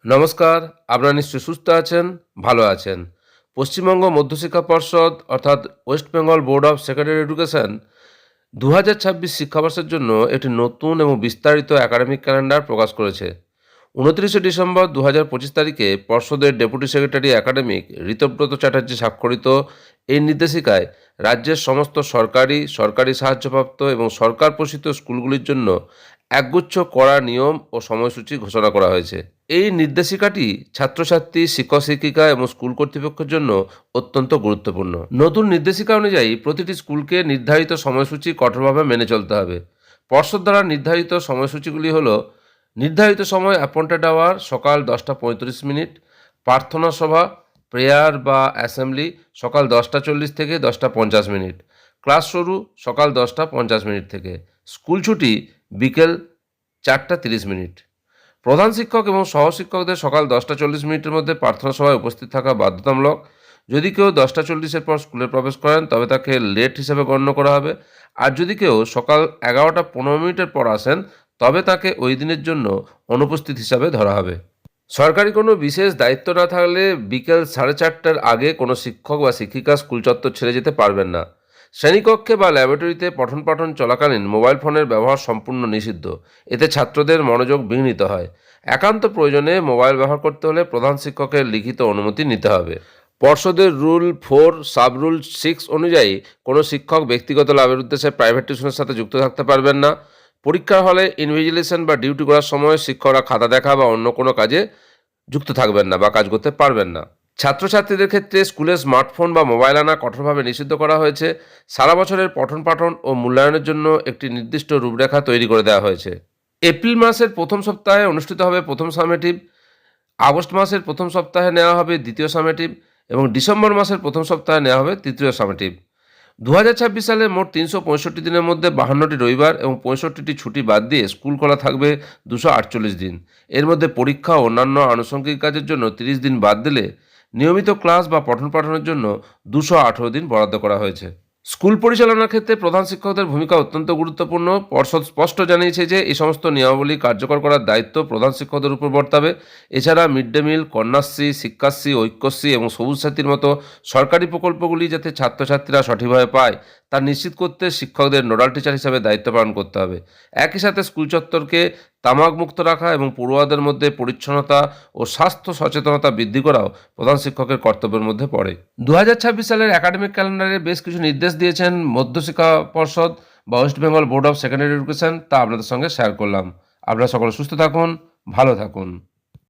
নমস্কার, আপনারা নিশ্চয়ই সুস্থ আছেন, ভালো আছেন। পশ্চিমবঙ্গ মধ্যশিক্ষা পর্ষদ অর্থাৎ West Bengal board of secondary education ২০২৬ শিক্ষাবর্ষের জন্য একটি নতুন এবং বিস্তারিত একাডেমিক ক্যালেন্ডার প্রকাশ করেছে। ২৯শে ডিসেম্বর ২০২৫ তারিখে পর্ষদের deputy secretary academic Ritabrata Chatterjee স্বাক্ষরিত এই নির্দেশিকায় রাজ্যের সমস্ত সরকারি, সরকারি সাহায্যপ্রাপ্ত এবং সরকার পোষিত স্কুলগুলির জন্য একগুচ্ছ কড়া নিয়ম ও সময়সূচি ঘোষণা করা হয়েছে। এই নির্দেশিকাটি ছাত্রছাত্রী, শিক্ষক শিক্ষিকা এবং স্কুল কর্তৃপক্ষের জন্য অত্যন্ত গুরুত্বপূর্ণ। নতুন নির্দেশিকা অনুযায়ী প্রতিটি স্কুলকে নির্ধারিত সময়সূচি কঠোরভাবে মেনে চলতে হবে। পর্ষদ দ্বারা নির্ধারিত সময়সূচিগুলি হল: নির্ধারিত সময় অ্যাপয়েন্টেড আওয়ার সকাল 10:35, প্রার্থনা সভা প্রেয়ার বা অ্যাসেম্বলি সকাল 10:40 থেকে 10:50, ক্লাস শুরু সকাল 10:50 থেকে, স্কুল ছুটি বিকেল 4:30। প্রধান শিক্ষক এবং সহশিক্ষকদের সকাল 10:40 মধ্যে প্রার্থনা সভায় উপস্থিত থাকা বাধ্যতামূলক। যদি কেউ 10:40 পর স্কুলে প্রবেশ করেন তবে তাকে লেট হিসেবে গণ্য করা হবে। আর যদি কেউ সকাল 11:15 পর আসেন তবে তাকে ওই দিনের জন্য অনুপস্থিত হিসাবে ধরা হবে। সরকারি কোনো বিশেষ দায়িত্ব না থাকলে বিকেল 4:30টার আগে কোনো শিক্ষক বা শিক্ষিকা স্কুল চত্বর ছেড়ে যেতে পারবেন না। শ্রেণীকক্ষে বা ল্যাবরেটরিতে পঠন পাঠন চলাকালীন মোবাইল ফোনের ব্যবহার সম্পূর্ণ নিষিদ্ধ। এতে ছাত্রদের মনোযোগ বিঘ্নিত হয়। একান্ত প্রয়োজনে মোবাইল ব্যবহার করতে হলে প্রধান শিক্ষকের লিখিত অনুমতি নিতে হবে। পর্ষদের রুল 4 সাব রুল 6 অনুযায়ী কোনো শিক্ষক ব্যক্তিগত লাভের উদ্দেশ্যে প্রাইভেট টিউশনের সাথে যুক্ত থাকতে পারবেন না। পরীক্ষার হলে ইনভিজিলেশন বা ডিউটি করার সময় শিক্ষকরা খাতা দেখা বা অন্য কোনো কাজে যুক্ত থাকবেন না বা কাজ করতে পারবেন না। ছাত্রছাত্রীদের ক্ষেত্রে স্কুলে স্মার্টফোন বা মোবাইল আনা কঠোরভাবে নিষিদ্ধ করা হয়েছে। সারা বছরের পঠন পাঠন ও মূল্যায়নের জন্য একটি নির্দিষ্ট রূপরেখা তৈরি করে দেওয়া হয়েছে। এপ্রিল মাসের প্রথম সপ্তাহে অনুষ্ঠিত হবে প্রথম সামেটিভ, আগস্ট মাসের প্রথম সপ্তাহে নেওয়া হবে দ্বিতীয় সামেটিভ এবং ডিসেম্বর মাসের প্রথম সপ্তাহে নেওয়া হবে তৃতীয় সামেটিভ। ২০২৬ সালে মোট ৩৬৫ দিনের মধ্যে ৫২টি রবিবার এবং ৬৫টি ছুটি বাদ দিয়ে স্কুল খোলা থাকবে ২৪৮ দিন। এর মধ্যে পরীক্ষা ও অন্যান্য আনুষঙ্গিক কাজের জন্য ৩০ দিন বাদ দিলে নিয়মিত ক্লাস বা পঠন পাঠনের জন্য ২১৮ দিন বরাদ্দ করা হয়েছে। স্কুল পরিচালনার ক্ষেত্রে প্রধান শিক্ষকদের ভূমিকা অত্যন্ত গুরুত্বপূর্ণ। পর্ষদ স্পষ্ট জানিয়েছে যে এই সমস্ত নিয়মাবলী কার্যকর করার দায়িত্ব প্রধান শিক্ষকদের উপর বর্তাবে। এছাড়া mid day meal, Kanyashree, Shikshashree, Aikyashree এবং সবুজ সাথীর মতো সরকারি প্রকল্পগুলি যাতে ছাত্রছাত্রীরা সঠিকভাবে পায় তা নিশ্চিত করতে শিক্ষকদের নোডাল টিচার হিসাবে দায়িত্ব পালন করতে হবে। একই সাথে স্কুল চত্বরকে তামাকমুক্ত রাখা এবং পড়ুয়াদের মধ্যে পরিচ্ছন্নতা ও স্বাস্থ্য সচেতনতা বৃদ্ধি করাও প্রধান শিক্ষকের কর্তব্যের মধ্যে পড়ে। ২০২৬ সালের একাডেমিক ক্যালেন্ডারে বেশ কিছু নির্দেশ দিয়েছেন মধ্যশিক্ষা পর্ষদ বা West Bengal board of secondary education, তা আপনাদের সঙ্গে শেয়ার করলাম। আপনারা সকলে সুস্থ থাকুন, ভালো থাকুন।